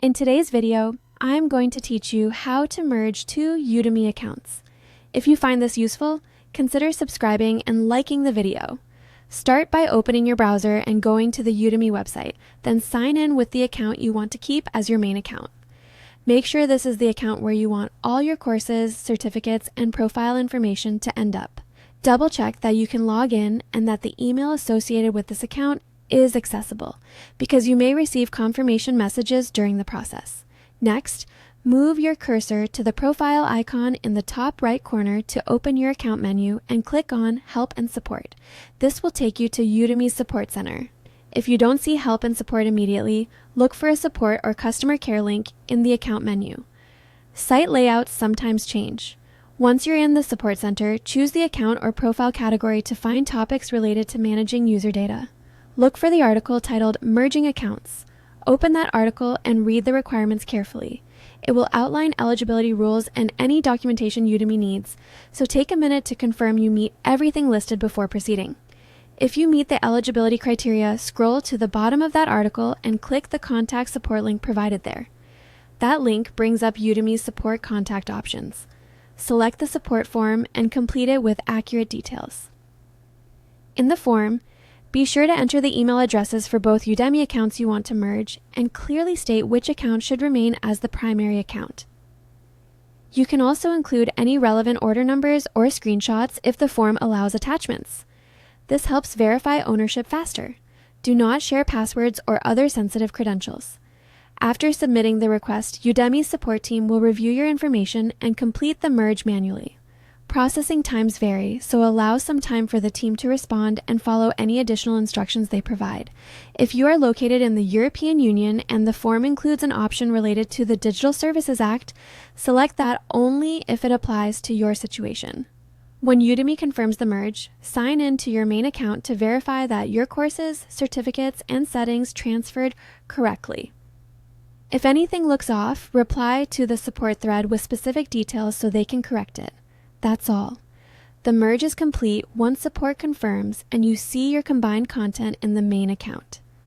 In today's video, I'm going to teach you how to merge two Udemy accounts. If you find this useful, consider subscribing and liking the video. Start by opening your browser and going to the Udemy website, then sign in with the account you want to keep as your main account. Make sure this is the account where you want all your courses, certificates, and profile information to end up. Double check that you can log in and that the email associated with this account is accessible, because you may receive confirmation messages during the process. Next, move your cursor to the profile icon in the top right corner to open your account menu and click on Help and Support. This will take you to Udemy's Support Center. If you don't see Help and Support immediately, look for a support or customer care link in the account menu. Site layouts sometimes change. Once you're in the Support Center, choose the account or profile category to find topics related to managing user data. Look for the article titled Merging Accounts. Open that article and read the requirements carefully. It will outline eligibility rules and any documentation Udemy needs, so take a minute to confirm you meet everything listed before proceeding. If you meet the eligibility criteria, scroll to the bottom of that article and click the contact support link provided there. That link brings up Udemy's support contact options. Select the support form and complete it with accurate details. In the form, be sure to enter the email addresses for both Udemy accounts you want to merge and clearly state which account should remain as the primary account. You can also include any relevant order numbers or screenshots if the form allows attachments. This helps verify ownership faster. Do not share passwords or other sensitive credentials. After submitting the request, Udemy's support team will review your information and complete the merge manually. Processing times vary, so allow some time for the team to respond and follow any additional instructions they provide. If you are located in the European Union and the form includes an option related to the Digital Services Act, select that only if it applies to your situation. When Udemy confirms the merge, sign in to your main account to verify that your courses, certificates, and settings transferred correctly. If anything looks off, reply to the support thread with specific details so they can correct it. That's all. The merge is complete once support confirms and you see your combined content in the main account.